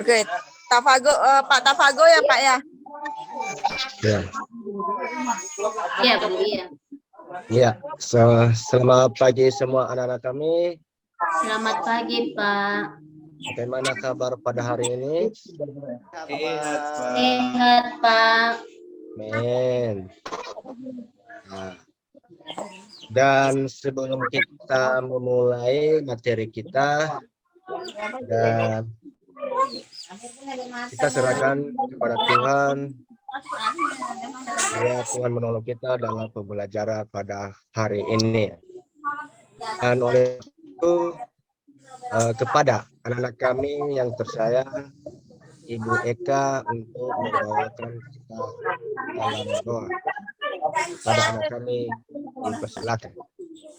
Oke, Tafago, Pak Tafago ya Pak ya. Ya. Iya, Bang, iya. Ya, selamat pagi semua anak-anak kami. Selamat pagi, Pak. Bagaimana kabar pada hari ini? Sehat, Pak. Men. Nah, dan sebelum kita memulai materi kita dan kita serahkan kepada Tuhan, supaya Tuhan menolong kita dalam pembelajaran pada hari ini. Dan oleh itu kepada anak-anak kami yang tersayang, Ibu Eka untuk membawakan kita dalam doa. Pada anak kami dipersilakan.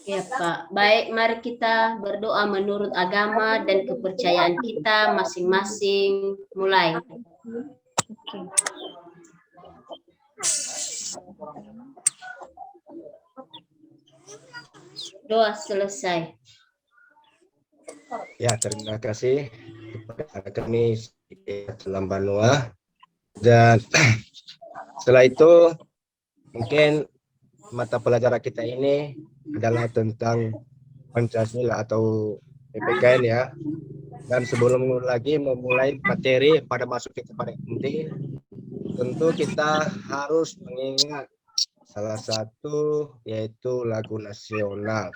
Ya, Pak. Baik, mari kita berdoa menurut agama dan kepercayaan kita masing-masing. Mulai. Doa selesai. Ya, terima kasih kepada anak kami dalam Banua. Dan setelah itu mungkin mata pelajaran kita ini adalah tentang Pancasila atau PPKN ya. Dan sebelum lagi memulai materi pada masuk kita pada inti, tentu kita harus mengingat salah satu yaitu lagu nasional.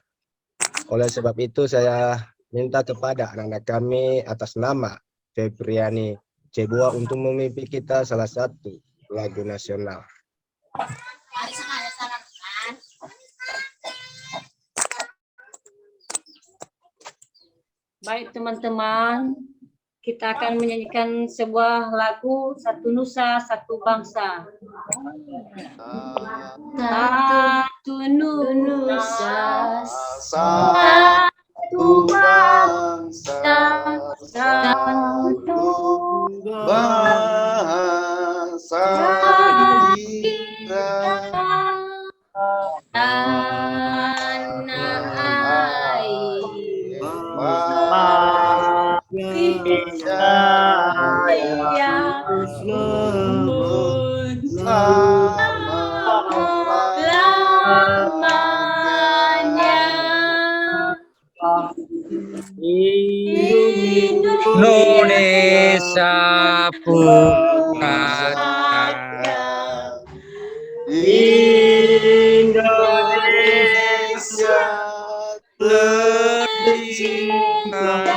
Oleh sebab itu saya minta kepada anak-anak kami atas nama Febriani Cebua untuk memimpin kita salah satu lagu nasional. Baik, teman-teman. Kita akan menyanyikan sebuah lagu Satu Nusa, Satu Bangsa. Satu Nusa, satu bangsa, satu bahasa kita, tanah air Indonesia Pusaka, Indonesia tercinta,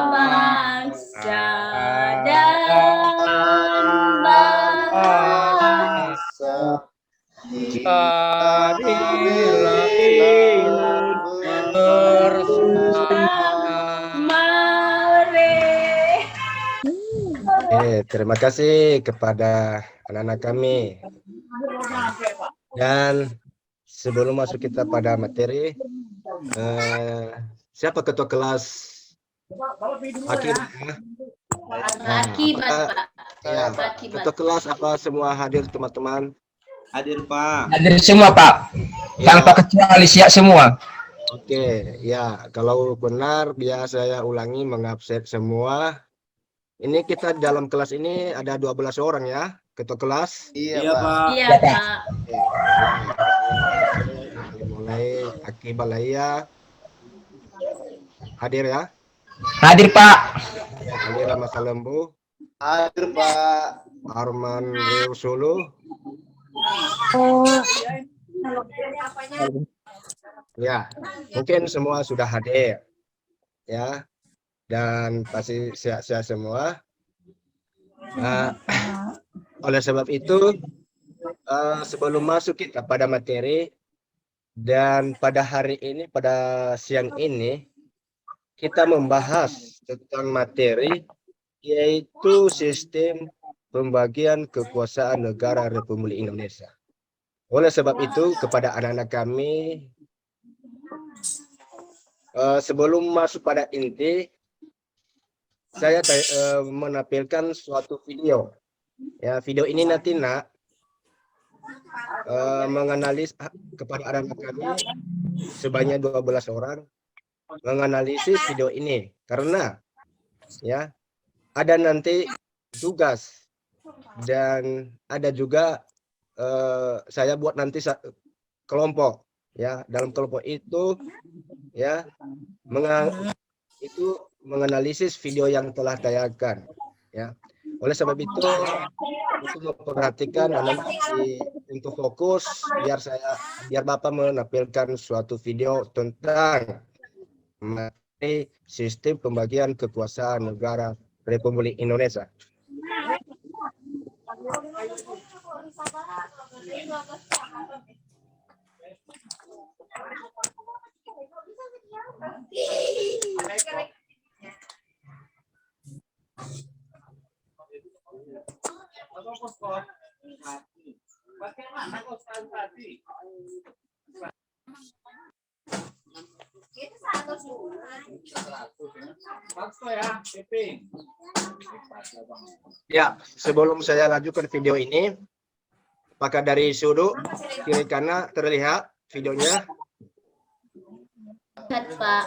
bangsa dan bangsa marilah bersama. Terima kasih kepada anak-anak kami. Dan sebelum masuk kita pada materi, siapa ketua kelas? Akibat. Akibat, Pak. Ya, ketua kelas apa semua hadir teman-teman? hadir Pak. Hadir semua Pak, tanpa kecuali siap semua. Oke, ya kalau benar biar saya ulangi mengabsen semua. Ini kita dalam kelas ini ada 12 orang ya, ketua kelas. Iya Pak. Iya, Pak. Mulai Akibat Laya. Hadir ya? Hadir Pak. Alira Masa Lembu. Hadir Pak. Arman Riu Sulu. Ya, mungkin semua sudah hadir. Ya. Dan pasti sehat-sehat semua. Oleh sebab itu, sebelum masuk kita pada materi, dan pada hari ini, pada siang ini, kita membahas tentang materi, yaitu sistem pembagian kekuasaan negara Republik Indonesia. Oleh sebab itu, kepada anak-anak kami, sebelum masuk pada inti, saya menampilkan suatu video. Ya, video ini nanti menganalisis kepada anak-anak kami sebanyak 12 orang menganalisis video ini karena ya ada nanti tugas dan ada juga saya buat nanti kelompok ya, dalam kelompok itu ya itu menganalisis video yang telah tayangkan ya. Oleh sebab itu memperhatikan dan nanti untuk fokus biar Bapak menampilkan suatu video tentang materi sistem pembagian kekuasaan negara Republik Indonesia. Ya, sebelum saya lanjutkan video ini, apakah dari sudut kiri kanan terlihat videonya? Lihat, Pak.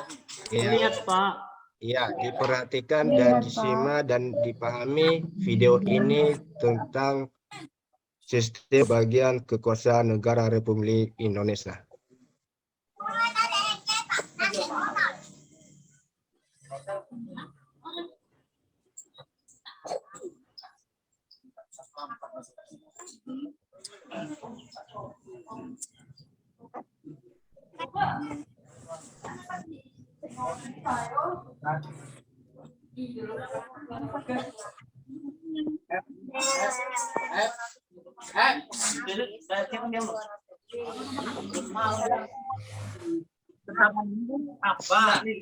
Ya. Lihat, Pak. Ya, diperhatikan dan disimak dan dipahami video ini tentang sistem bagian kekuasaan negara Republik Indonesia. Apa?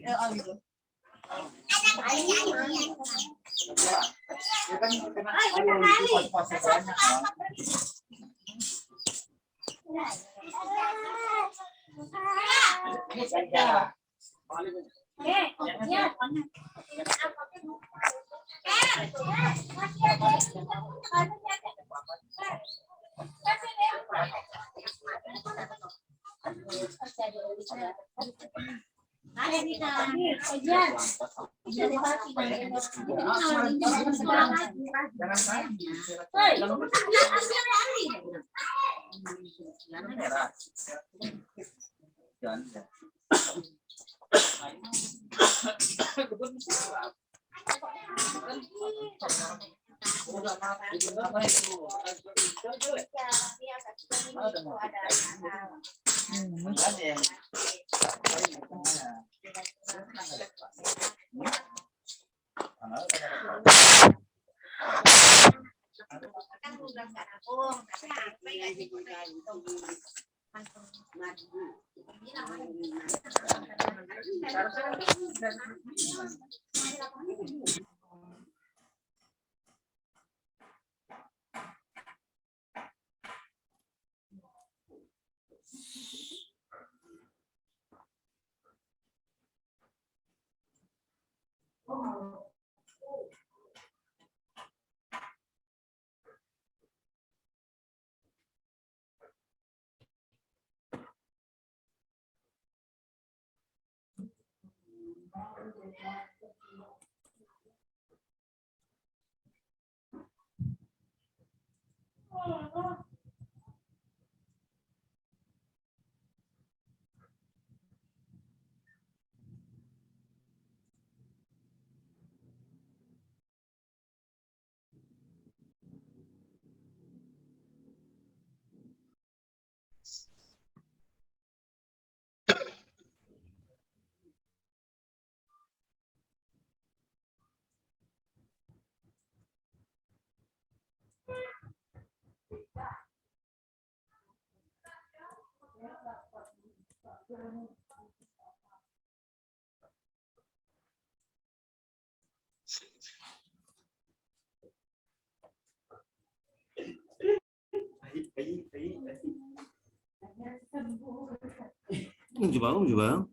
Bang.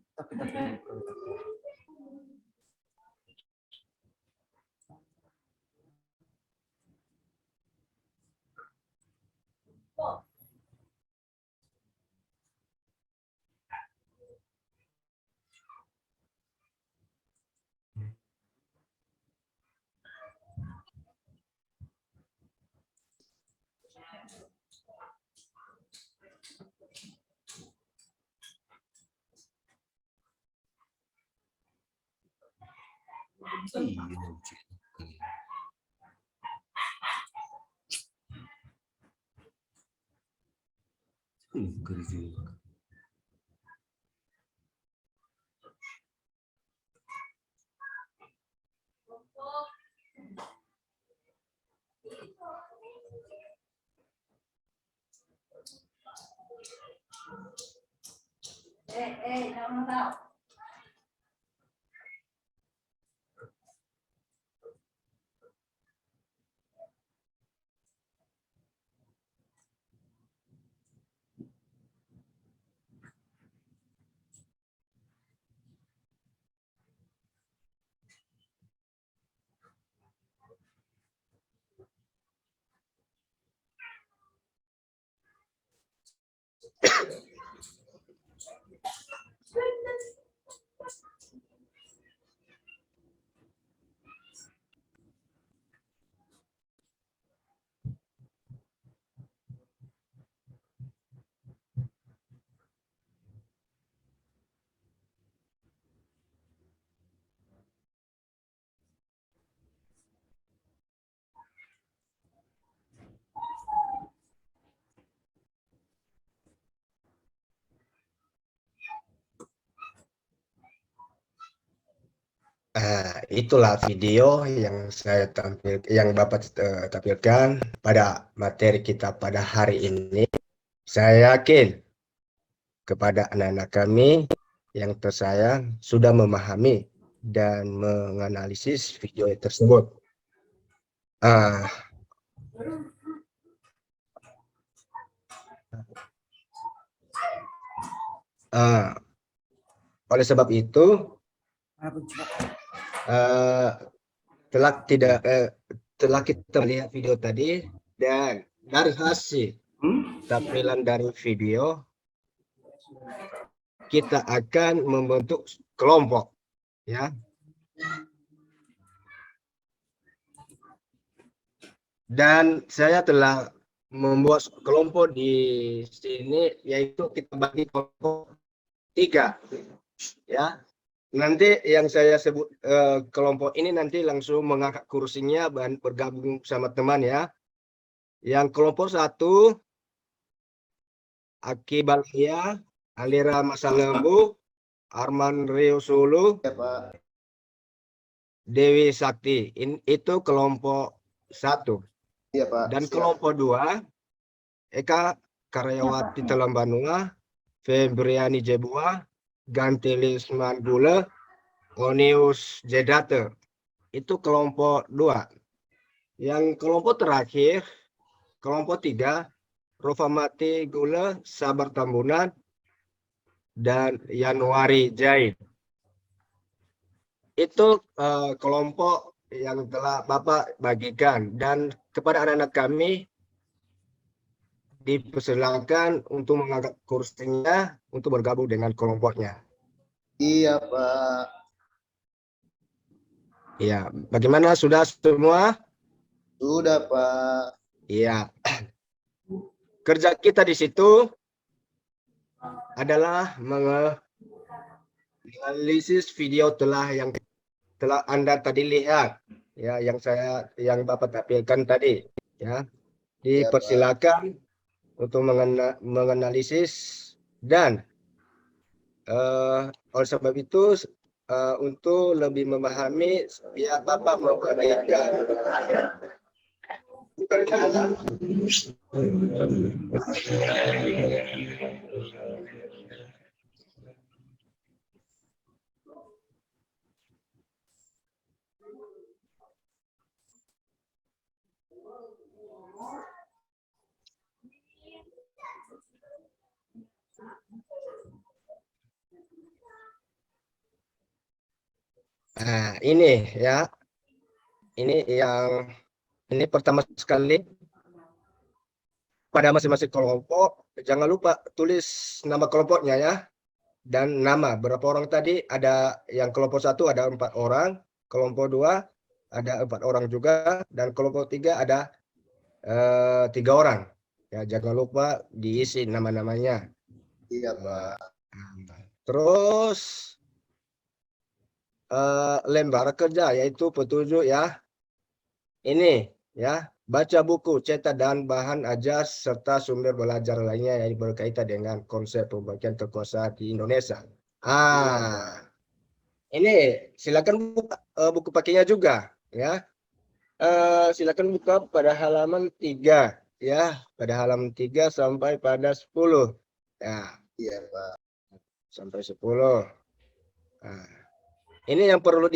Itulah video yang saya yang Bapak tampilkan pada materi kita pada hari ini. Saya yakin kepada anak-anak kami yang tersayang sudah memahami dan menganalisis video tersebut. Oleh sebab itu, telah kita lihat video tadi, dan dari hasil tampilan dari video kita akan membentuk kelompok, ya. Dan saya telah membuat kelompok di sini, yaitu kita bagi kelompok 3, ya. Nanti yang saya sebut kelompok ini nanti langsung mengangkat kursinya dan bergabung sama teman, ya. Yang kelompok 1, Aki Balia, Alira Masalembu, Arman Rio Sulu, Ya, Pak. Dewi Sakti. Itu kelompok 1. Iya, Pak. Dan Siap. kelompok 2, Eka Karyawati Telambanua, Febriani Jebua, Gantilis Manggule, Onius Jedate. Itu kelompok 2. Yang kelompok terakhir, kelompok 3, Rofamati Gule, Sabar Tambunan, dan Januari Jaid. Itu kelompok yang telah Bapak bagikan, dan kepada anak-anak kami dipersilakan untuk mengangkat kursinya untuk bergabung dengan kelompoknya. Iya, Pak. Ya, bagaimana, sudah semua? Sudah, Pak. Iya. Kerja kita di situ adalah menganalisis video yang telah Anda tadi lihat, ya, yang Bapak tampilkan tadi, ya. Dipersilakan untuk menganalisis, dan oleh sebab itu untuk lebih memahami, ya, Bapak memperhatikan ini, ya. Ini pertama sekali pada masing-masing kelompok, jangan lupa tulis nama kelompoknya, ya, dan nama berapa orang tadi. Ada yang kelompok 1 ada 4 orang, kelompok 2 ada 4 orang juga, dan kelompok 3 ada 3 orang. Ya, jangan lupa diisi nama-namanya. Iya, Pak. Terus lembar kerja, yaitu petunjuk ya. Ini ya, baca buku, cetak dan bahan ajar serta sumber belajar lainnya yang berkaitan dengan konsep pembagian kekuasaan di Indonesia. Ini silakan buka buku pakainya juga ya. Silakan buka pada halaman 3 ya, pada halaman 3 sampai pada 10. Ya, Iya, Pak. sampai 10. Nah, ini yang perlu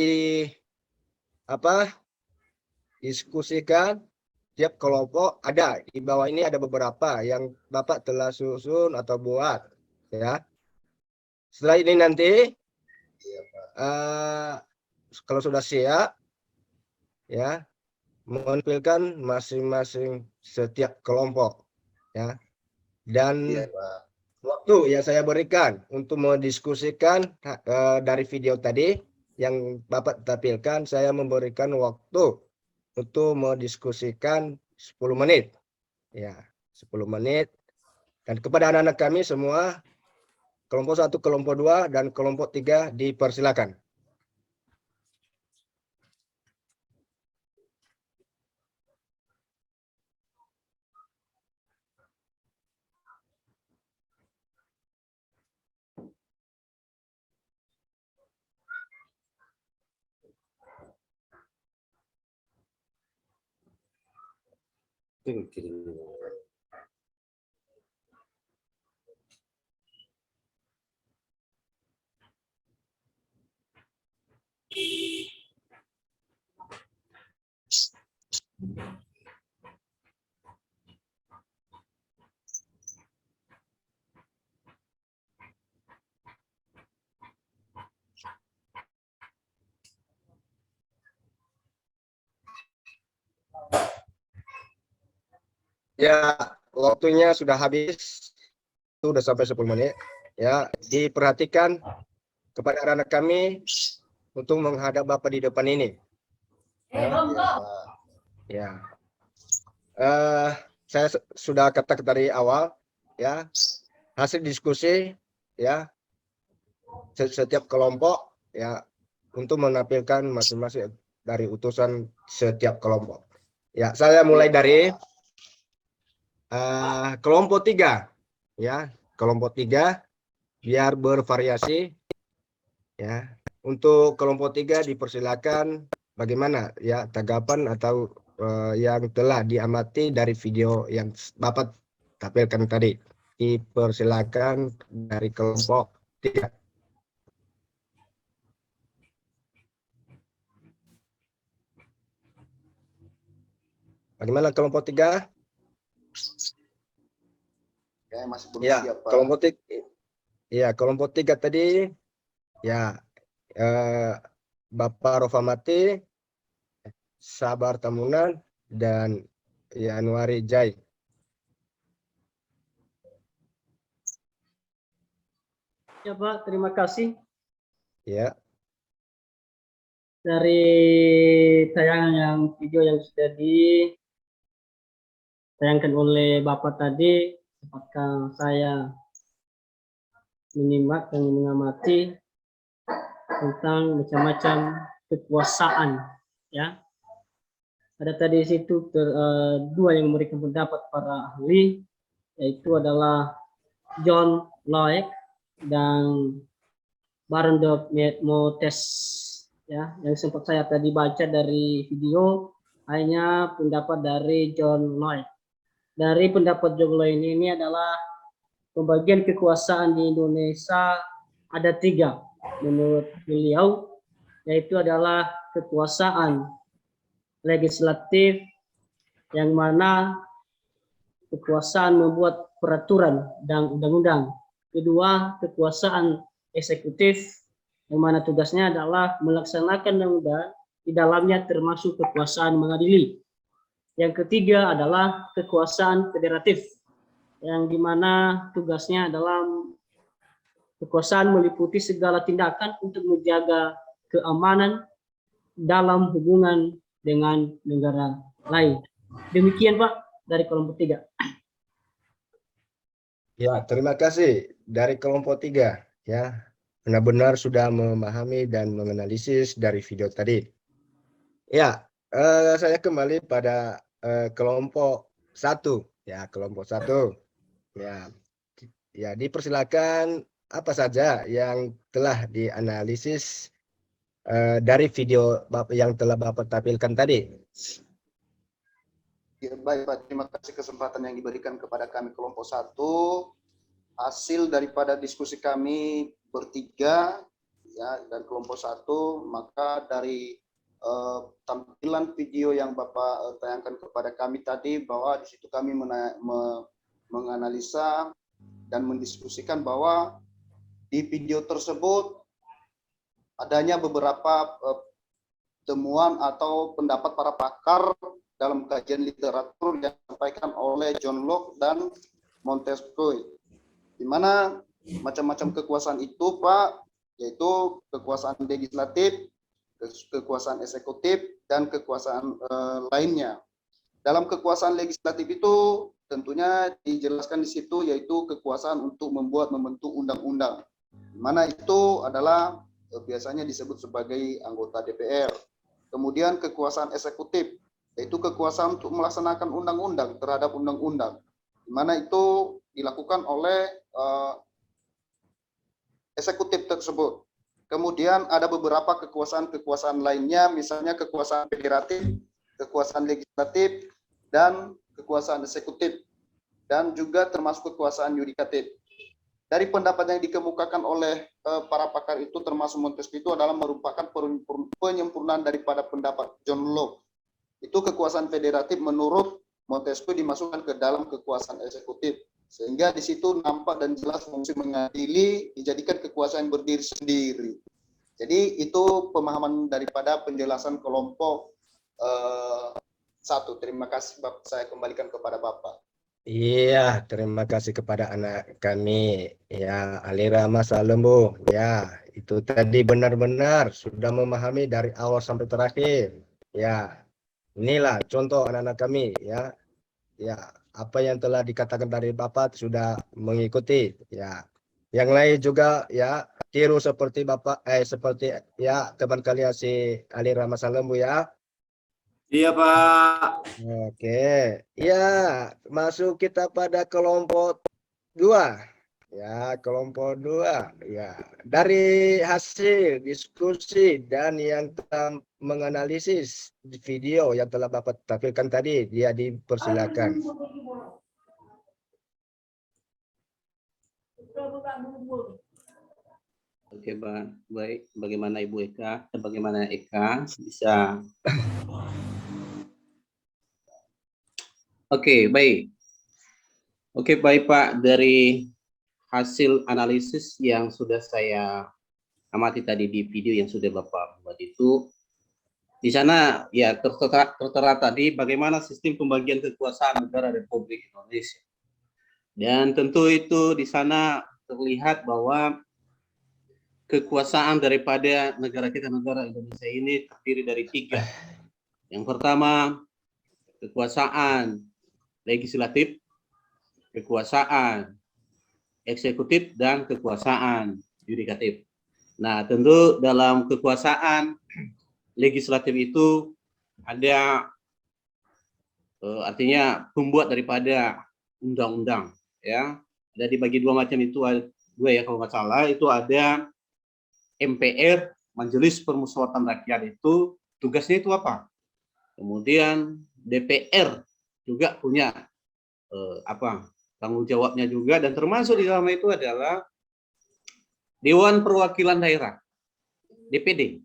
diskusikan tiap kelompok. Ada di bawah ini, ada beberapa yang Bapak telah susun atau buat ya. Setelah ini nanti kalau sudah siap ya, menampilkan masing-masing setiap kelompok ya, dan Iya, Pak. waktu yang saya berikan untuk mendiskusikan dari video tadi yang Bapak tampilkan, saya memberikan waktu untuk mendiskusikan 10 menit. Ya, 10 menit. Dan kepada anak-anak kami semua, kelompok 1, kelompok 2, dan kelompok 3 dipersilakan. Ya, waktunya sudah habis. Itu sudah sampai 10 menit. Ya, diperhatikan kepada anak-anak kami untuk menghadap Bapak di depan ini. Iya, Pak. Ya. Saya sudah katakan dari awal ya, hasil diskusi ya, setiap kelompok ya, untuk menampilkan masing-masing dari utusan setiap kelompok. Ya, saya mulai dari kelompok 3 ya, kelompok 3 biar bervariasi ya. Untuk kelompok 3 dipersilakan bagaimana ya tanggapan atau yang telah diamati dari video yang Bapak tampilkan tadi. Dipersilakan dari kelompok 3. Bagaimana kelompok 3? Kayaknya masih belum Ya, siap, Pak. kelompok 3 tadi ya, Bapak Rofamati, Sabar Tamunan, dan Yanuari Jai. Ya Pak, terima kasih. Ya. Dari tayangan yang video yang sudah ditayangkan oleh Bapak tadi, apakah saya menyimak dan mengamati tentang macam-macam kekuasaan, ya. Ada tadi di situ dua yang memberikan pendapat para ahli, yaitu adalah John Locke dan Baron de Mottes, ya, yang sempat saya tadi baca dari video hanya pendapat dari John Locke. Dari pendapat John Locke ini adalah pembagian kekuasaan di Indonesia ada 3 menurut beliau, yaitu adalah kekuasaan legislatif, yang mana kekuasaan membuat peraturan dan undang-undang. Kedua, kekuasaan eksekutif, yang mana tugasnya adalah melaksanakan undang-undang, di dalamnya termasuk kekuasaan mengadili. Yang ketiga adalah kekuasaan federatif, yang dimana tugasnya adalah kekuasaan meliputi segala tindakan untuk menjaga keamanan dalam hubungan dengan negara lain. Demikian Pak dari kelompok 3. Ya, terima kasih dari kelompok 3 ya. benar-benar sudah memahami dan menganalisis dari video tadi. Ya, saya kembali pada kelompok 1. Ya, kelompok 1. Ya, ya dipersilakan apa saja yang telah dianalisis dari video yang telah Bapak tampilkan tadi. Ya, baik Pak, terima kasih kesempatan yang diberikan kepada kami kelompok 1. Hasil daripada diskusi kami bertiga ya dan kelompok 1, maka dari tampilan video yang Bapak tayangkan kepada kami tadi, bahwa di situ kami menganalisa dan mendiskusikan bahwa di video tersebut adanya beberapa temuan atau pendapat para pakar dalam kajian literatur yang disampaikan oleh John Locke dan Montesquieu, di mana macam-macam kekuasaan itu, Pak, yaitu kekuasaan legislatif, kekuasaan eksekutif, dan kekuasaan lainnya. Dalam kekuasaan legislatif itu tentunya dijelaskan di situ yaitu kekuasaan untuk membentuk undang-undang, di mana itu adalah biasanya disebut sebagai anggota DPR. Kemudian kekuasaan eksekutif, yaitu kekuasaan untuk melaksanakan undang-undang terhadap undang-undang, di mana itu dilakukan oleh eksekutif tersebut. Kemudian ada beberapa kekuasaan-kekuasaan lainnya, misalnya kekuasaan federatif, kekuasaan legislatif, dan kekuasaan eksekutif, dan juga termasuk kekuasaan yudikatif. Dari pendapat yang dikemukakan oleh para pakar itu, termasuk Montesquieu, itu adalah merupakan penyempurnaan daripada pendapat John Locke. Itu kekuasaan federatif menurut Montesquieu dimasukkan ke dalam kekuasaan eksekutif, sehingga di situ nampak dan jelas fungsi mengadili dijadikan kekuasaan yang berdiri sendiri. Jadi itu pemahaman daripada penjelasan kelompok 1. Terima kasih, Bapak. Saya kembalikan kepada Bapak. Iya, terima kasih kepada anak kami, ya Alira Masa Lembu. Ya, itu tadi benar-benar sudah memahami dari awal sampai terakhir. Ya, inilah contoh anak-anak kami, ya. Ya, apa yang telah dikatakan dari Bapak sudah mengikuti. Ya, yang lain juga ya tiru seperti Bapak, seperti ya teman kalian si Alira Masa Lembu ya. Iya, Pak. Oke, ya masuk kita pada kelompok 2. Ya, kelompok 2. Ya, dari hasil diskusi dan yang telah menganalisis video yang telah Bapak tampilkan tadi, dia dipersilakan. Oke, Pak. Baik, bagaimana Ibu Eka? Bagaimana Eka bisa? Oke, baik. Oke, baik Pak. Dari hasil analisis yang sudah saya amati tadi di video yang sudah Bapak buat itu, di sana ya tertera tadi bagaimana sistem pembagian kekuasaan negara Republik Indonesia. Dan tentu itu di sana terlihat bahwa kekuasaan daripada negara kita, negara Indonesia ini terdiri dari 3. Yang pertama, kekuasaan legislatif, kekuasaan eksekutif, dan kekuasaan yudikatif. Nah, tentu dalam kekuasaan legislatif itu ada artinya pembuat daripada undang-undang, ya. Ada dibagi 2 macam itu, 2 ya kalau nggak salah. Itu ada MPR, Majelis Permusyawaratan Rakyat, itu tugasnya itu apa? Kemudian DPR juga punya tanggung jawabnya juga, dan termasuk di dalam itu adalah Dewan Perwakilan Daerah, DPD,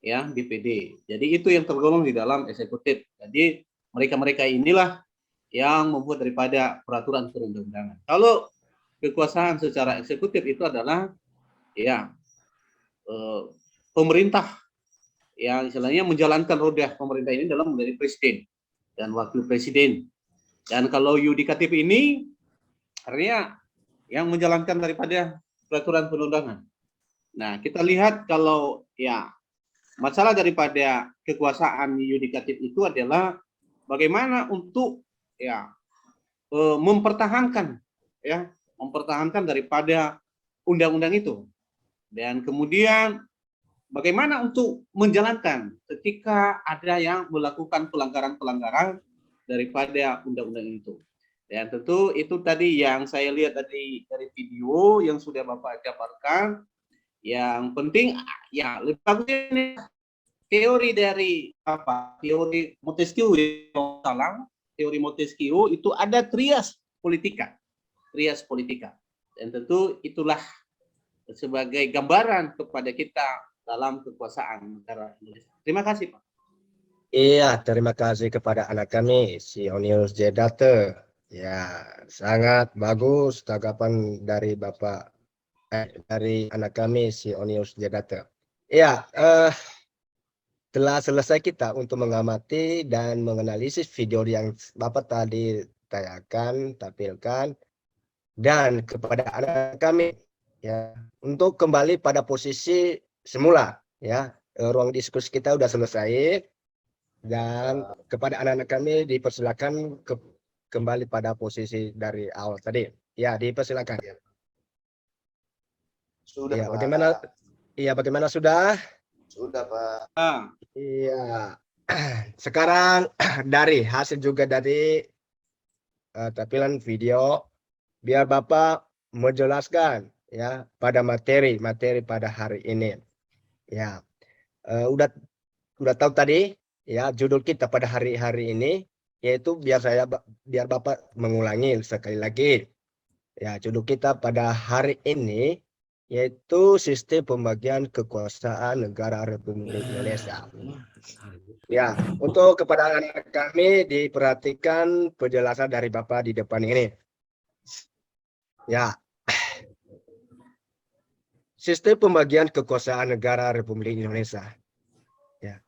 ya DPD. Jadi itu yang tergolong di dalam eksekutif. Jadi mereka-mereka inilah yang membuat daripada peraturan perundang-undangan. Kalau kekuasaan secara eksekutif itu adalah ya pemerintah yang istilahnya menjalankan roda pemerintah ini dalam menjadi presiden dan wakil presiden. Dan kalau yudikatif ini artinya yang menjalankan daripada peraturan perundangan. Nah, kita lihat kalau ya masalah daripada kekuasaan yudikatif itu adalah bagaimana untuk ya mempertahankan daripada undang-undang itu. Dan kemudian bagaimana untuk menjalankan ketika ada yang melakukan pelanggaran-pelanggaran daripada undang-undang itu. Dan tentu itu tadi yang saya lihat dari video yang sudah Bapak jabarkan. Yang penting ya lebih bagus ini teori dari teori Montesquieu yang salah, teori Montesquieu itu ada trias politika. Dan tentu itulah sebagai gambaran kepada kita dalam kekuasaan negara Indonesia. Terima kasih, Pak. Iya, terima kasih kepada anak kami, si Onius J. Date. Ya, sangat bagus tanggapan dari Bapak, dari anak kami, si Onius J. Date. Ya, telah selesai kita untuk mengamati dan menganalisis video yang Bapak tadi tampilkan, dan kepada anak kami, ya, untuk kembali pada posisi semula, ya, ruang diskusi kita sudah selesai, dan kepada anak-anak kami dipersilakan kembali pada posisi dari awal tadi. Ya, dipersilakan. Sudah, Ya, Pak. bagaimana? Iya, bagaimana sudah? Sudah, Pak. Iya. Sekarang dari hasil juga dari tampilan video, biar Bapak menjelaskan ya pada materi pada hari ini. Ya, udah tahu tadi ya judul kita pada hari ini, yaitu biar Bapak mengulangi sekali lagi. Ya, judul kita pada hari ini yaitu sistem pembagian kekuasaan negara Republik Indonesia. Ya, untuk kepada anak kami diperhatikan penjelasan dari Bapak di depan ini. Ya. Sistem pembagian kekuasaan negara Republik Indonesia. Ya.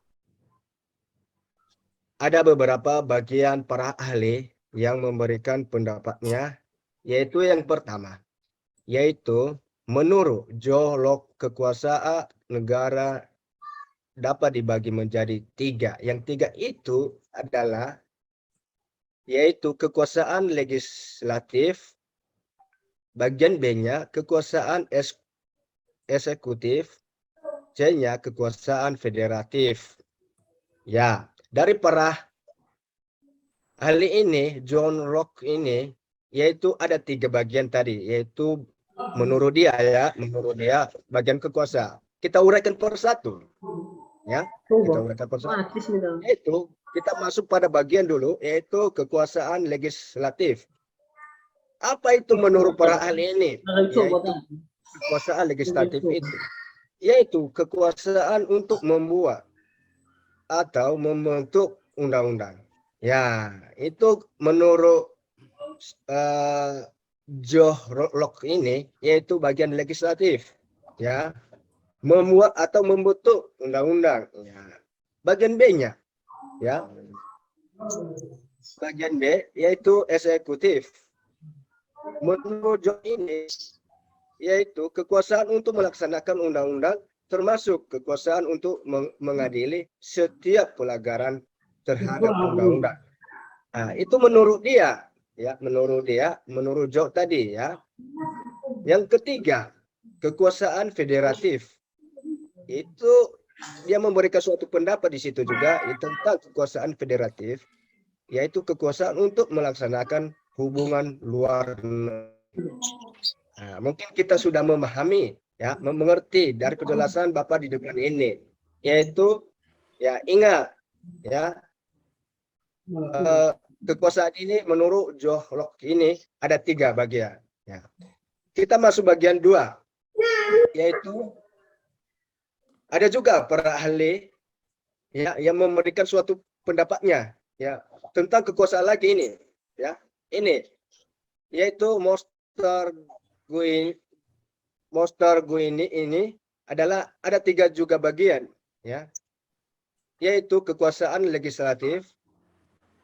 Ada beberapa bagian para ahli yang memberikan pendapatnya, yaitu yang pertama, yaitu menurut John Locke kekuasaan negara dapat dibagi menjadi 3. Yang 3 itu adalah yaitu kekuasaan legislatif, bagian B-nya kekuasaan eksekutif, C-nya kekuasaan federatif. Ya, dari para ahli ini, John Locke ini, yaitu ada 3 bagian tadi, yaitu menurut dia bagian kekuasaan. Kita uraikan per satu. Ya, kita uraikan per satu. Yaitu kita masuk pada bagian dulu, yaitu kekuasaan legislatif. Apa itu menurut para ahli ini? Yaitu kekuasaan legislatif itu, yaitu kekuasaan untuk membuat atau membentuk undang-undang. Ya, itu menurut John Locke ini, yaitu bagian legislatif. Ya, membuat atau membentuk undang-undang. Ya. Bagian B-nya, ya, bagian B yaitu eksekutif. Menurut John ini, yaitu kekuasaan untuk melaksanakan undang-undang, termasuk kekuasaan untuk mengadili setiap pelanggaran terhadap undang-undang. Nah, itu menurut dia, ya, menurut John tadi, ya. Yang ketiga, kekuasaan federatif. Itu dia memberikan suatu pendapat di situ juga tentang kekuasaan federatif, yaitu kekuasaan untuk melaksanakan hubungan luar negeri. Nah, mungkin kita sudah memahami, ya, mengerti dari penjelasan Bapak di depan ini, yaitu ya ingat, ya, kekuasaan ini menurut John Locke ini ada 3 bagian. Ya. Kita masuk bagian 2, yaitu ada juga para ahli, ya, yang memberikan suatu pendapatnya, ya, tentang kekuasaan lagi ini, ya, ini yaitu Monster Guini ini adalah ada 3 juga bagian, ya, yaitu kekuasaan legislatif,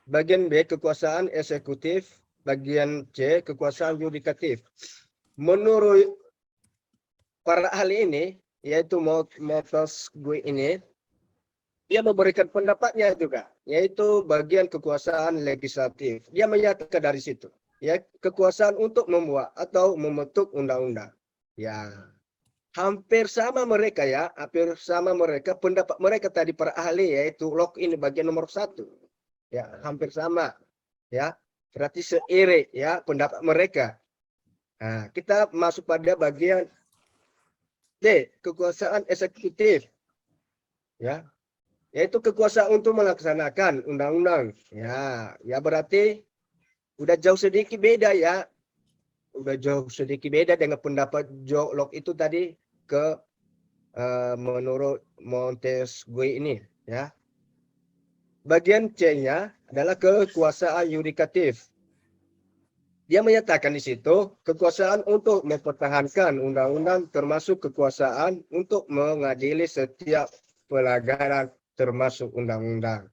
bagian B kekuasaan eksekutif, bagian C kekuasaan yudikatif. Menurut para ahli ini, yaitu Montesquieu ini, dia memberikan pendapatnya juga, yaitu bagian kekuasaan legislatif. Dia menyatakan dari situ, ya, kekuasaan untuk membuat atau membentuk undang-undang. Ya, hampir sama mereka ya, hampir sama mereka pendapat mereka tadi para ahli, yaitu login bagian nomor 1 ya, hampir sama ya, berarti seiring ya pendapat mereka. Nah, kita masuk pada bagian D, kekuasaan eksekutif ya, yaitu kekuasaan untuk melaksanakan undang-undang ya. Ya berarti udah jauh sedikit beda ya, udah jauh sedikit beda dengan pendapat Joe Locke itu tadi menurut Montesquieu ini ya. Bagian C-nya adalah kekuasaan yudikatif. Dia menyatakan di situ kekuasaan untuk mempertahankan undang-undang, termasuk kekuasaan untuk mengadili setiap pelanggaran termasuk undang-undang.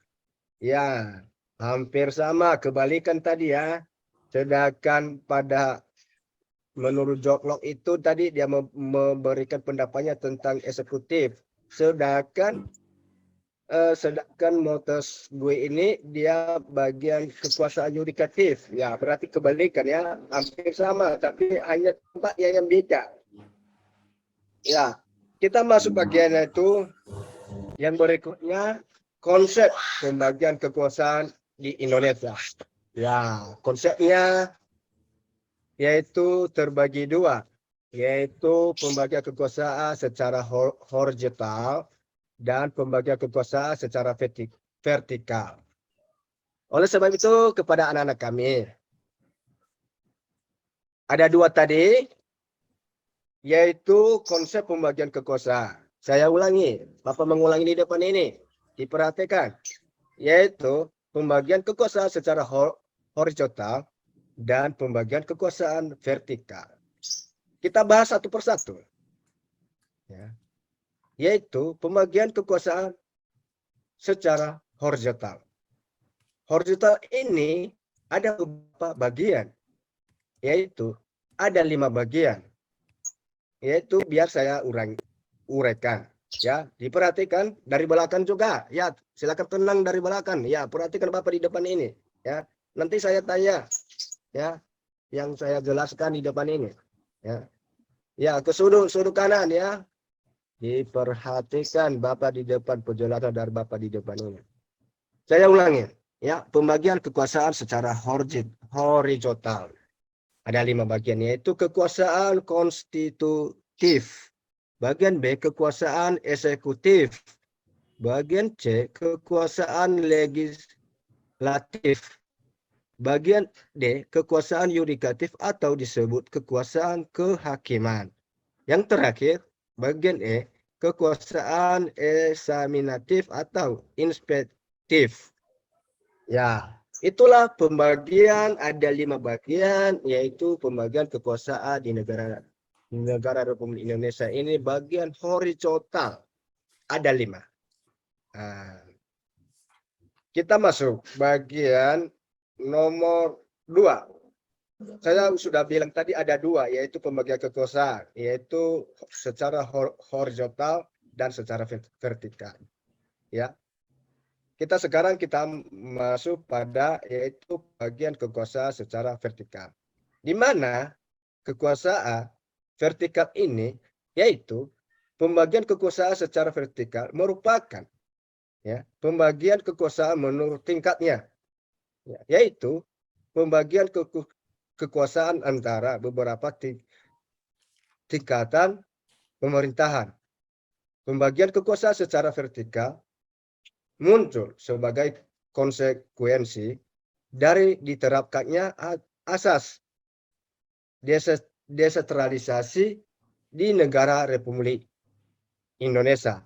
Ya, hampir sama kebalikan tadi ya. Sedangkan pada menurut Joe Locke itu tadi dia memberikan pendapatnya tentang eksekutif. Sedangkan Montesquieu ini dia bagian kekuasaan yudikatif. Ya, berarti kebalikan ya, hampir sama tapi hanya tempat yang beda. Ya, kita masuk bagian itu yang berikutnya, konsep pembagian kekuasaan di Indonesia. Ya, konsepnya yaitu terbagi dua, yaitu pembagian kekuasaan secara horizontal dan pembagian kekuasaan secara vertikal. Oleh sebab itu, kepada anak-anak kami, ada dua tadi, yaitu konsep pembagian kekuasaan. Saya ulangi, Bapak mengulangi di depan ini, diperhatikan, yaitu pembagian kekuasaan secara horizontal dan pembagian kekuasaan vertikal. Kita bahas satu persatu. Ya. Yaitu pembagian kekuasaan secara horizontal. Horizontal ini ada beberapa bagian, yaitu ada 5 bagian. Yaitu biar saya uraikan. Ya, diperhatikan dari belakang juga. Ya, silakan tenang dari belakang. Ya, perhatikan Bapak di depan ini. Ya, nanti saya tanya. Ya, yang saya jelaskan di depan ini. Ya, ya ke sudut kanan ya. Diperhatikan Bapak di depan, penjelasan dari Bapak di depan ini. Saya ulangi. Ya, pembagian kekuasaan secara horizontal. Ada 5 bagian, yaitu kekuasaan konstitutif. Bagian B, kekuasaan eksekutif. Bagian C, kekuasaan legislatif. Bagian D, kekuasaan yudikatif atau disebut kekuasaan kehakiman. Yang terakhir, bagian E, kekuasaan eksaminatif atau inspektif. Ya, itulah pembagian, ada 5 bagian, yaitu pembagian kekuasaan di negara Republik Indonesia ini bagian horizontal. Ada 5. Nah, kita masuk bagian nomor 2. Saya sudah bilang tadi ada 2, yaitu pembagian kekuasaan, yaitu secara horizontal dan secara vertikal. Ya. Sekarang kita masuk pada yaitu bagian kekuasaan secara vertikal. Di mana kekuasaan vertikal ini yaitu pembagian kekuasaan secara vertikal merupakan ya, pembagian kekuasaan menurut tingkatnya. Ya, yaitu pembagian kekuasaan antara beberapa tingkatan pemerintahan. Pembagian kekuasaan secara vertikal muncul sebagai konsekuensi dari diterapkannya asas desentralisasi di negara Republik Indonesia.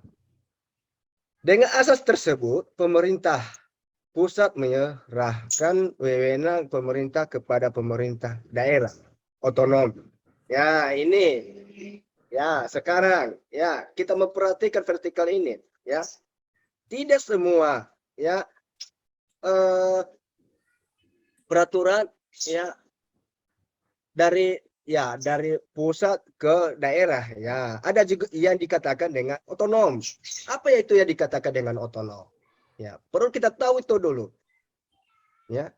Dengan asas tersebut, pemerintah pusat menyerahkan wewenang pemerintah kepada pemerintah daerah otonom. Ya, ini ya sekarang ya kita memperhatikan vertikal ini ya. Tidak semua ya peraturan ya dari pusat ke daerah ya. Ada juga yang dikatakan dengan otonom. Apa itu yang dikatakan dengan otonom? Ya, perlu kita tahu itu dulu. Ya.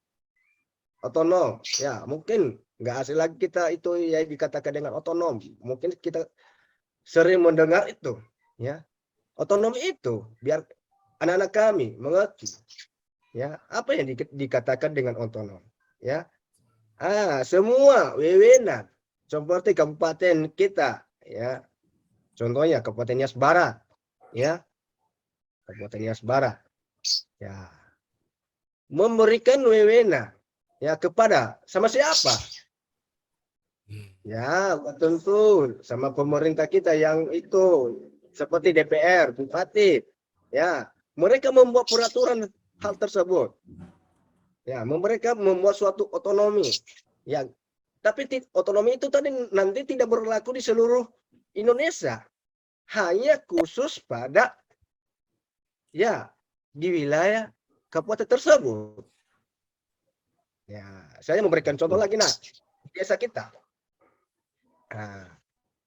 Otonom. Ya, mungkin nggak asing lagi kita itu yang dikatakan dengan otonom. Mungkin kita sering mendengar itu, ya. Otonomi itu biar anak-anak kami mengerti, ya, apa yang dikatakan dengan otonom, ya. Semua wewenang seperti kabupaten kita, ya. Contohnya Kabupaten Nias Barat, ya. Kabupaten Nias Barat, ya. Memberikan wewenang, ya, kepada sama siapa? Ya, tentu sama pemerintah kita yang itu seperti DPR, Bupati, ya, mereka membuat peraturan hal tersebut, ya, mereka membuat suatu otonomi, ya, tapi otonomi itu tadi nanti tidak berlaku di seluruh Indonesia, hanya khusus pada, ya, di wilayah kabupaten tersebut. Ya, saya memberikan contoh lagi, nah, desa kita. Nah,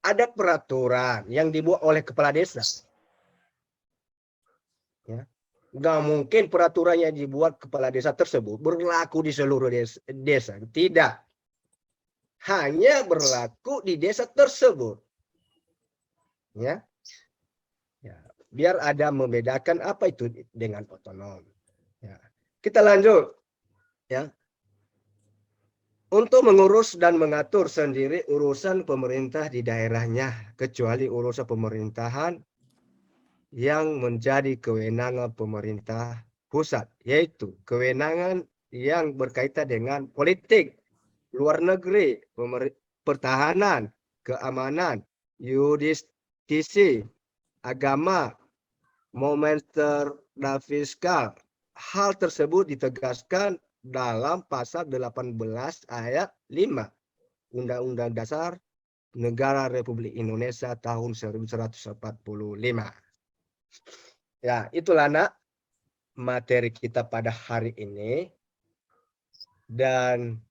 ada peraturan yang dibuat oleh kepala desa. Ya. Nggak mungkin peraturannya dibuat kepala desa tersebut berlaku di seluruh desa. Tidak. Hanya berlaku di desa tersebut. Ya. Ya. Biar ada membedakan apa itu dengan otonom. Ya. Kita lanjut. Ya. Untuk mengurus dan mengatur sendiri urusan pemerintah di daerahnya, kecuali urusan pemerintahan yang menjadi kewenangan pemerintah pusat, yaitu kewenangan yang berkaitan dengan politik, luar negeri, pertahanan, keamanan, yudistisi, agama, moneter, dan fiskal. Hal tersebut ditegaskan dalam pasal 18 ayat 5 Undang-Undang Dasar Negara Republik Indonesia tahun 1945. Ya, itulah nak materi kita pada hari ini. Dan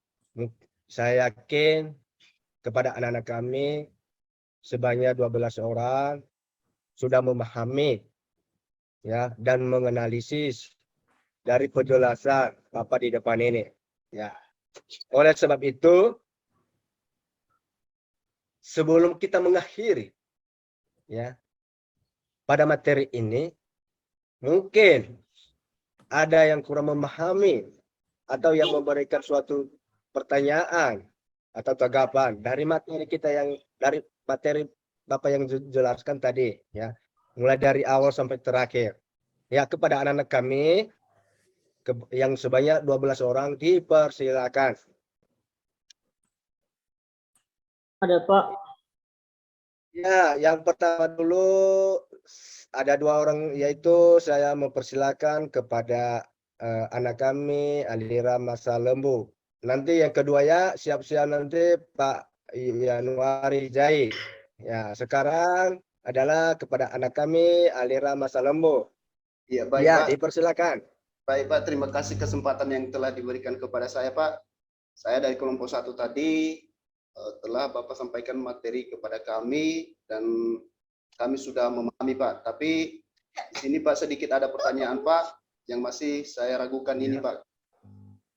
saya yakin kepada anak-anak kami sebanyak 12 orang sudah memahami, ya, dan menganalisis dari penjelasan Bapak di depan ini. Ya. Oleh sebab itu, sebelum kita mengakhiri, ya, pada materi ini, mungkin ada yang kurang memahami atau yang memberikan suatu pertanyaan atau tanggapan dari materi kita yang dari materi Bapak yang jelaskan tadi, ya, mulai dari awal sampai terakhir. Ya, kepada anak-anak kami yang sebanyak 12 orang dipersilakan. Ada Pak. Ya, yang pertama dulu ada 2 orang, yaitu saya mempersilakan kepada anak kami Alira Masa Lembu. Nanti yang kedua ya siap-siap nanti Pak Yanuari Jai. Ya, sekarang adalah kepada anak kami Alira Masa Lembu. Ya, baik, Ya, Pak. dipersilakan. Baik, Pak. Terima kasih kesempatan yang telah diberikan kepada saya, Pak. Saya dari kelompok 1 tadi telah Bapak sampaikan materi kepada kami dan kami sudah memahami, Pak. Tapi di sini, Pak, sedikit ada pertanyaan, Pak, yang masih saya ragukan ini, Pak.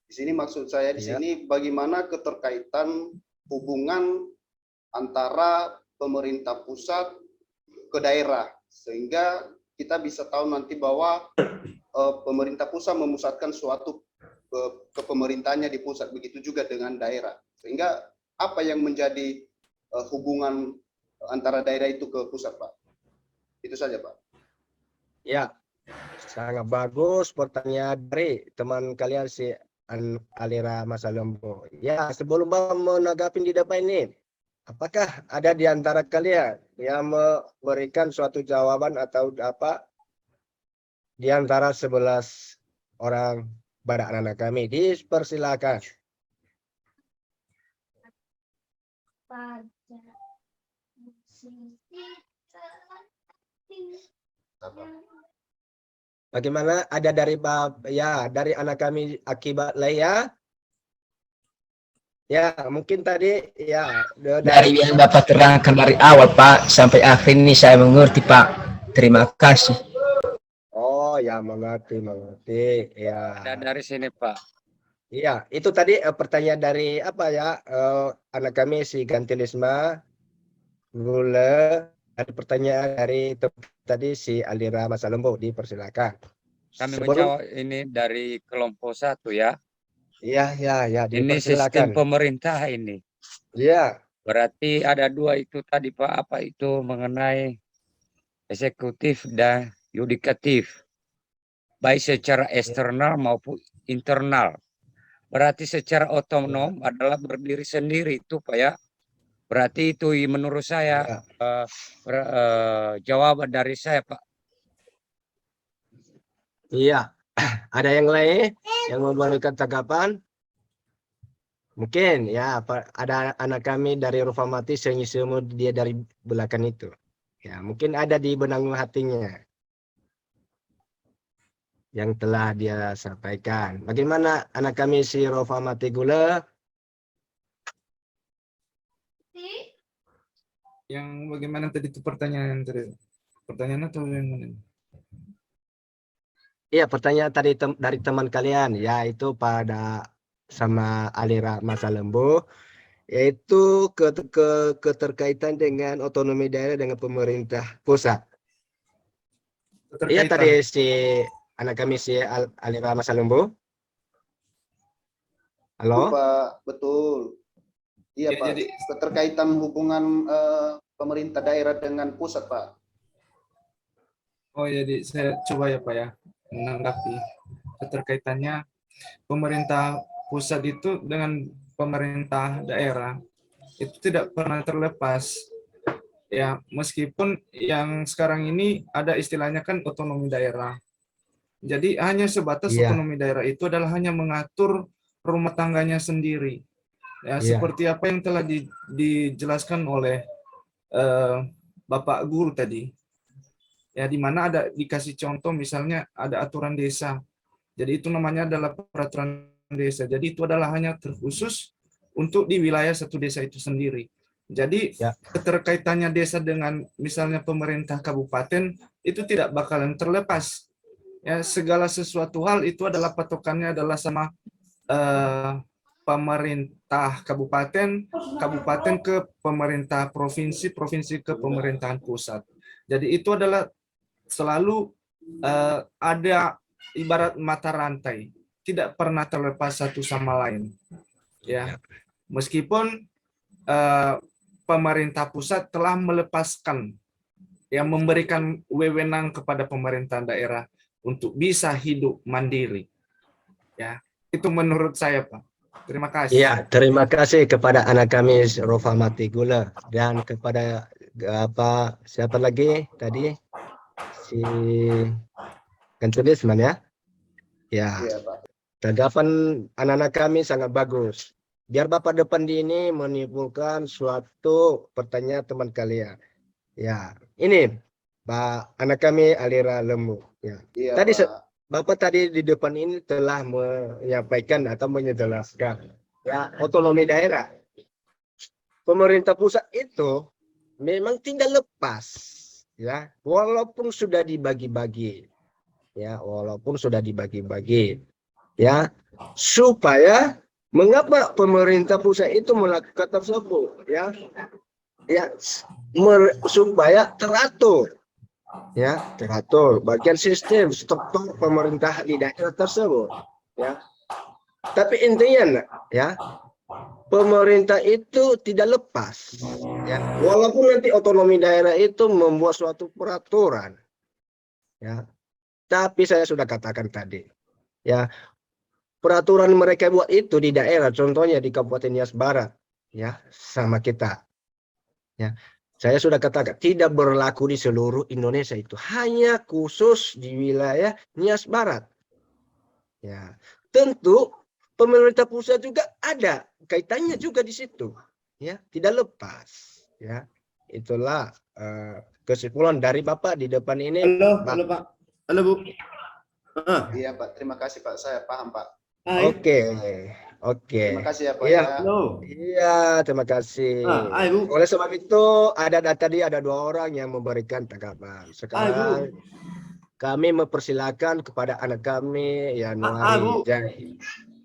Di sini maksud saya di sini bagaimana keterkaitan hubungan antara pemerintah pusat ke daerah sehingga kita bisa tahu nanti bahwa pemerintah pusat memusatkan suatu ke pemerintahnya di pusat, begitu juga dengan daerah. Sehingga apa yang menjadi hubungan antara daerah itu ke pusat, Pak? Itu saja, Pak. Ya, sangat bagus pertanyaan dari teman kalian si Alira Masa Lembu. Ya, sebelum Bapak menanggapi di depan ini, apakah ada di antara kalian yang memberikan suatu jawaban atau apa di antara 11 orang pada anak-anak kami? Dipersilakan. Bagaimana? Ada dari dari anak kami Akibat Leia. Ya, mungkin tadi ya Dari yang Bapak terangkan dari awal Pak sampai akhir ini saya mengerti Pak. Terima kasih. Oh ya, mengerti. Ya. Ada dari sini Pak. Iya, itu tadi pertanyaan dari apa ya? Anak kami si Gantilisma, Gule, ada pertanyaan dari tadi si Alira Masa Lembu, dipersilakan. Kami Sebelum- menjawab ini dari kelompok 1 ya. Iya, Ini sistem dipersilakan. pemerintah ini. Iya, Berarti ada 2 itu tadi Pak, apa itu mengenai eksekutif dan yudikatif. Baik secara eksternal maupun internal. Berarti secara otonom adalah berdiri sendiri itu Pak ya. Berarti itu menurut saya jawaban dari saya Pak. iya. Ada yang lain yang memberikan tanggapan? Mungkin ya, ada anak kami dari Rufamati semua dia dari belakang itu. Ya, mungkin ada di benang hatinya yang telah dia sampaikan. Bagaimana anak kami si Rufamati Gula? Yang bagaimana tadi itu pertanyaan tadi? Pertanyaan atau yang mana? Iya, pertanyaan tadi dari teman kalian, yaitu pada sama Alira Masa Lembu, yaitu keterkaitan dengan otonomi daerah dengan pemerintah pusat. Iya, tadi si anak kami si Alira Masa Lembu. Halo? Pak, betul. Iya, Ya, Pak. jadi Keterkaitan hubungan pemerintah daerah dengan pusat, Pak. oh jadi saya coba ya Pak ya menanggapi keterkaitannya pemerintah pusat itu dengan pemerintah daerah itu tidak pernah terlepas ya, meskipun yang sekarang ini ada istilahnya kan otonomi daerah. Jadi hanya sebatas Iya. otonomi daerah itu adalah hanya mengatur rumah tangganya sendiri. Ya, Iya. seperti apa yang telah dijelaskan oleh Bapak Guru tadi. Ya, di mana ada dikasih contoh misalnya ada aturan desa. Jadi itu namanya adalah peraturan desa. Jadi itu adalah hanya terkhusus untuk di wilayah satu desa itu sendiri. Jadi Ya. keterkaitannya desa dengan misalnya pemerintah kabupaten itu tidak bakalan terlepas. Ya, segala sesuatu hal itu adalah patokannya adalah sama pemerintah kabupaten, kabupaten ke pemerintah provinsi, provinsi ke pemerintahan pusat. Jadi itu adalah selalu ada ibarat mata rantai, tidak pernah terlepas satu sama lain. Ya, meskipun pemerintah pusat telah melepaskan, yang memberikan wewenang kepada pemerintah daerah untuk bisa hidup mandiri. Ya, itu menurut saya, Pak. Terima kasih. Iya, terima kasih kepada anak kami Rufamati Gula dan kepada siapa lagi tadi si Kantulisman ya. Ya, Iya, Pak. tanggapan anak-anak kami sangat bagus. Biar Bapak depan di ini menimbulkan suatu pertanyaan teman kalian. Ya, ini Pak anak kami Alira Lembu. Ya. Iya, Tadi Pak. Bapak tadi di depan ini telah menyampaikan atau menjelaskan ya otonomi daerah. Pemerintah pusat itu memang tidak lepas ya, walaupun sudah dibagi-bagi. Ya, walaupun sudah dibagi-bagi. Ya, supaya mengapa pemerintah pusat itu melakukan tersebut ya? Ya, supaya teratur. Ya, teratur bagian sistem struktur pemerintah di daerah tersebut ya. Tapi intinya ya, pemerintah itu tidak lepas ya, walaupun nanti otonomi daerah itu membuat suatu peraturan ya, tapi saya sudah katakan tadi ya, peraturan mereka buat itu di daerah, contohnya di Kabupaten Nias Barat ya, sama kita ya. Saya sudah katakan tidak berlaku di seluruh Indonesia, itu hanya khusus di wilayah Nias Barat. Ya, tentu pemerintah pusat juga ada kaitannya juga di situ. Ya, tidak lepas. Ya, itulah kesimpulan dari Bapak di depan ini. Halo Pak. Halo Bu. Iya, Pak. Terima kasih, Pak. Saya paham, Pak. Oke. Terima kasih ya, Pak. Iya. Ya. Iya, terima kasih. Bu. Oleh sebab itu tadi ada 2 orang yang memberikan tanggapan. Sekarang kami mempersilakan kepada anak kami Yanuari Jai.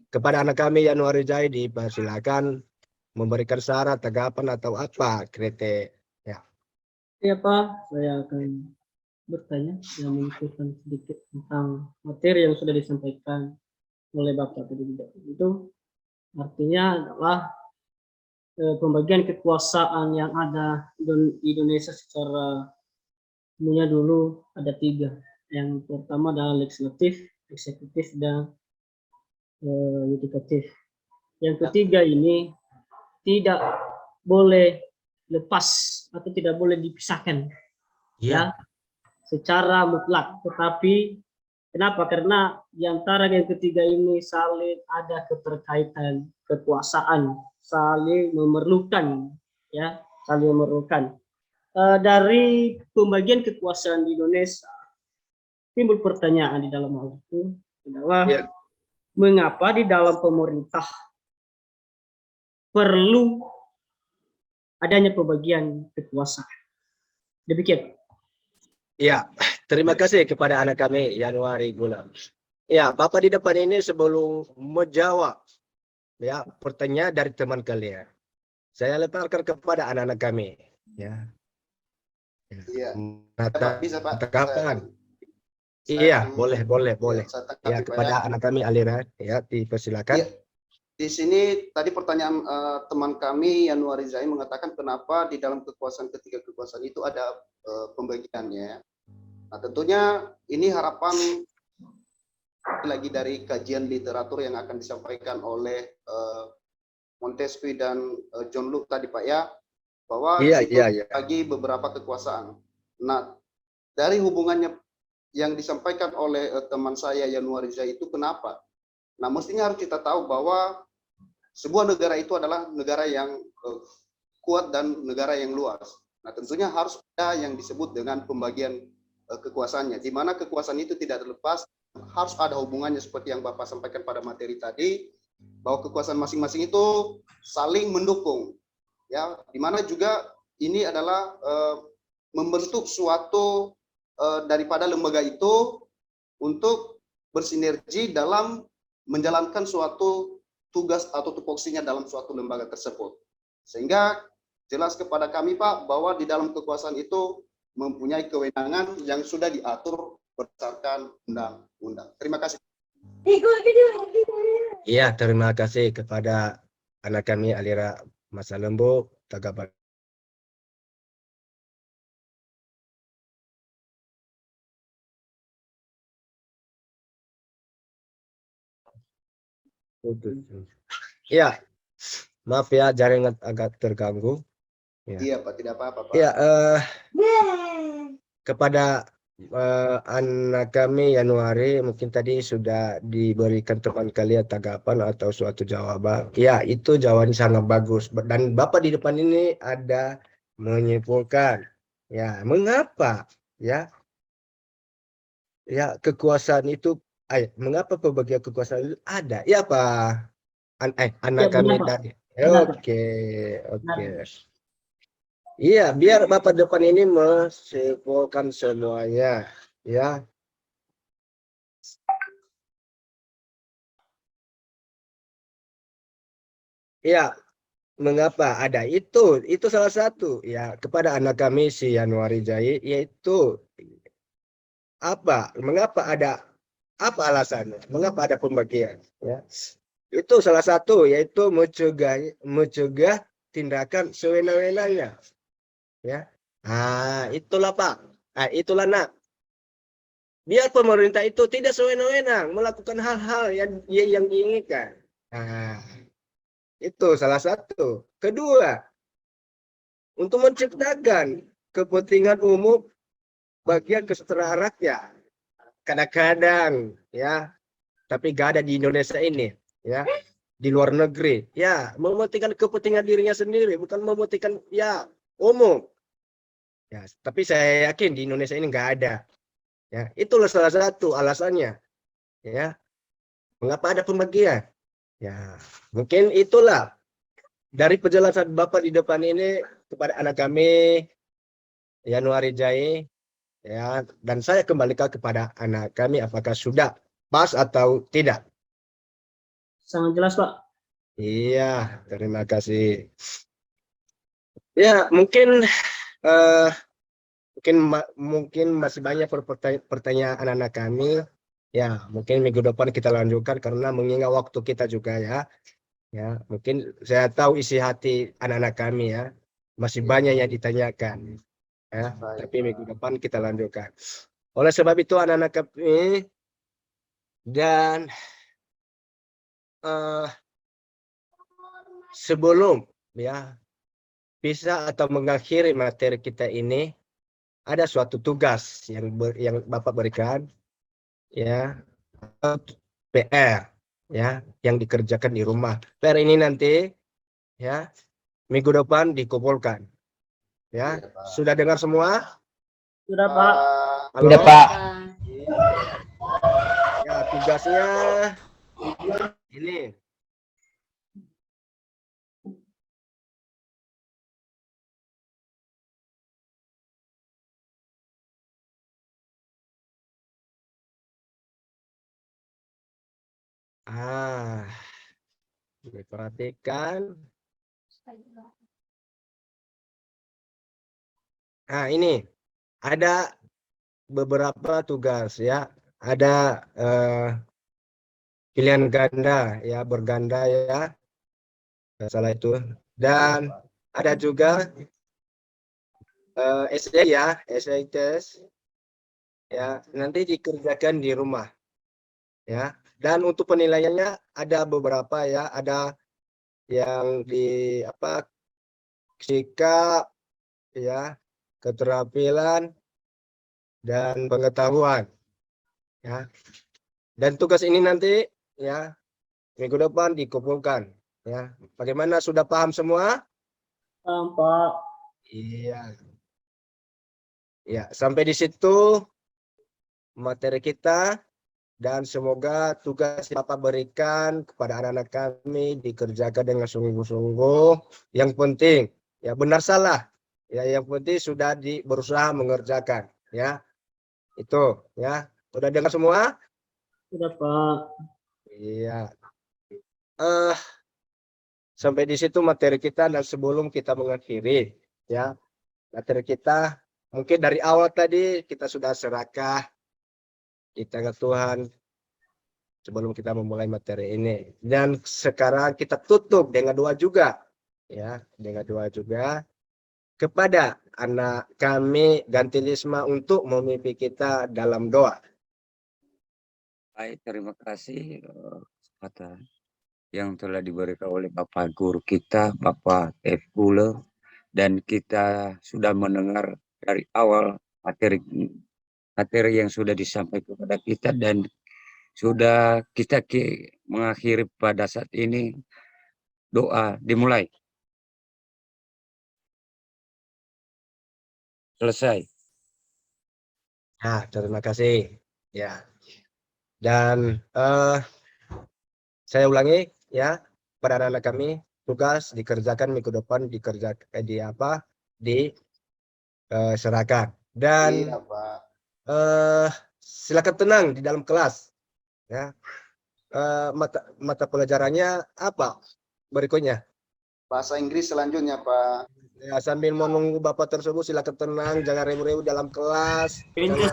Kepada anak kami Yanuari Jai dipersilakan memberikan syarat tanggapan atau apa kritik. Ya. Ya Pak, saya akan bertanya dan mengusulkan sedikit tentang materi yang sudah disampaikan oleh Bapak tadi juga. Itu artinya adalah pembagian kekuasaan yang ada di Indonesia secara umumnya dulu ada 3. Yang pertama adalah legislatif, eksekutif, dan yudikatif. Yang ketiga ini tidak boleh lepas atau tidak boleh dipisahkan ya secara mutlak. Tetapi kenapa? Karena di antara yang ketiga ini saling ada keterkaitan kekuasaan, saling memerlukan ya, saling memerlukan. Dari pembagian kekuasaan di Indonesia timbul pertanyaan di dalam hal itu adalah mengapa di dalam pemerintah perlu adanya pembagian kekuasaan. Demikian. Ya, terima kasih kepada anak kami Januari Gulam. Ya, Bapak di depan ini sebelum menjawab ya pertanyaan dari teman kalian, saya lemparkan kepada anak-anak kami. Ya. Iya. Bisa Pak. Tanggapan. Saya Iya, akan- boleh. saya tanggapi, Ya, Pak, kepada anak kami Alira, ya, dipersilakan. Iya. Di sini tadi pertanyaan teman kami Yanuari Zain mengatakan kenapa di dalam kekuasaan ketiga kekuasaan itu ada pembagiannya. Nah, tentunya ini harapan lagi dari kajian literatur yang akan disampaikan oleh Montesquieu dan John Locke tadi Pak ya, bahwa bagi beberapa kekuasaan. Nah, dari hubungannya yang disampaikan oleh teman saya Yanuari Zain itu kenapa? Nah, mestinya harus kita tahu bahwa sebuah negara itu adalah negara yang kuat dan negara yang luas. Nah, tentunya harus ada yang disebut dengan pembagian kekuasaannya, di mana kekuasaan itu tidak terlepas, harus ada hubungannya seperti yang Bapak sampaikan pada materi tadi, bahwa kekuasaan masing-masing itu saling mendukung. Ya, di mana juga ini adalah membentuk suatu daripada lembaga itu untuk bersinergi dalam menjalankan suatu tugas atau tupoksinya dalam suatu lembaga tersebut. Sehingga jelas kepada kami Pak bahwa di dalam kekuasaan itu mempunyai kewenangan yang sudah diatur berdasarkan undang-undang. Terima kasih. Iya, terima kasih kepada anak kami Alira Masa Lembu, tanggapan. Ya, maaf ya jaringan agak terganggu. Ya. Iya Pak, tidak apa-apa Pak. Ya, kepada anak kami Januari mungkin tadi sudah diberikan teman kalian tanggapan atau suatu jawaban. Ya, itu jawaban sangat bagus. Dan Bapak di depan ini ada menyimpulkan. Ya, mengapa? Ya, kekuasaan itu, mengapa pembagian kekuasaan itu ada? Ya, Pak. Anak kami tadi. Oke. Iya, biar Bapak depan ini menyimpulkan semuanya, ya. Ya, mengapa ada itu salah satu ya kepada anak kami si Januari Jai, yaitu mengapa ada alasannya, mengapa ada pembagian, ya. Itu salah satu yaitu mencegah tindakan sewenang-wenangnya. Ya, itulah Pak. Itulah nak. Biar pemerintah itu tidak sewenang-wenang melakukan hal-hal yang diinginkan. Itu salah satu. Kedua, untuk menciptakan kepentingan umum bagian kesejahteraan rakyat. Kadang-kadang, ya, tapi gak ada di Indonesia ini, ya, di luar negeri, ya, mementingkan kepentingan dirinya sendiri, bukan mementingkan ya umum. Ya, tapi saya yakin di Indonesia ini nggak ada. Ya, itulah salah satu alasannya. Ya, mengapa ada pembagian? Ya, mungkin itulah dari penjelasan Bapak di depan ini kepada anak kami Januari Jai. Ya, dan saya kembalikan kepada anak kami apakah sudah pas atau tidak. Sangat jelas Pak. Iya, terima kasih. Ya, mungkin mungkin masih banyak pertanyaan anak-anak kami. Ya, mungkin minggu depan kita lanjutkan karena mengingat waktu kita juga ya. Ya, mungkin saya tahu isi hati anak-anak kami ya. Masih banyak yang ditanyakan. Ya, tapi minggu depan kita lanjutkan. Oleh sebab itu anak-anak kami dan sebelum ya bisa atau mengakhiri materi kita ini, ada suatu tugas yang Bapak berikan ya, PR ya yang dikerjakan di rumah. PR ini nanti ya minggu depan dikumpulkan ya. Sudah dengar semua? Sudah, Pak. Halo? Sudah, Pak. Ya, tugasnya ini. Diperhatikan. Nah, ini ada beberapa tugas ya. Ada pilihan ganda ya, berganda ya. Salah itu. Dan ada juga essay ya, essay test. Ya, nanti dikerjakan di rumah. Ya. Dan untuk penilaiannya ada beberapa ya, ada yang di sikap ya, keterampilan dan pengetahuan ya. Dan tugas ini nanti ya minggu depan dikumpulkan ya. Bagaimana, sudah paham semua? Paham, Pak. Iya. Ya, sampai di situ materi kita. Dan semoga tugas yang Bapak berikan kepada anak-anak kami dikerjakan dengan sungguh-sungguh. Yang penting, ya benar salah. Ya, yang penting sudah berusaha mengerjakan. Ya, itu. Ya, sudah dengar semua? Sudah, Pak. Iya. Sampai di situ materi kita, dan sebelum kita mengakhiri, ya materi kita mungkin dari awal tadi kita sudah serahkan di tangan Tuhan sebelum kita memulai materi ini. Dan sekarang kita tutup dengan doa juga. Ya, dengan doa juga kepada anak kami Gantilisma untuk memimpin kita dalam doa. Baik, terima kasih kesempatan yang telah diberikan oleh Bapak Guru kita, Bapak Tefule, dan kita sudah mendengar dari awal materi yang sudah disampaikan kepada kita, dan sudah kita mengakhiri pada saat ini. Doa dimulai. Selesai. Nah, terima kasih. Ya. Dan saya ulangi ya, pada anak-anak kami, tugas dikerjakan minggu depan, serahkan. Dan Iya, Pak. silakan tenang di dalam kelas. Ya. Mata pelajarannya apa berikutnya? Bahasa Inggris selanjutnya, Pak. Ya, sambil menunggu Bapak tersebut silakan tenang, jangan ribut-ribut dalam kelas. Penjas,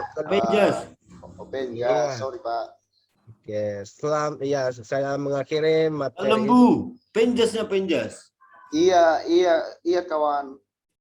sorry, Pak. Oke, saya mengakhiri materi. Lembu, penjasnya penjas. Iya, kawan.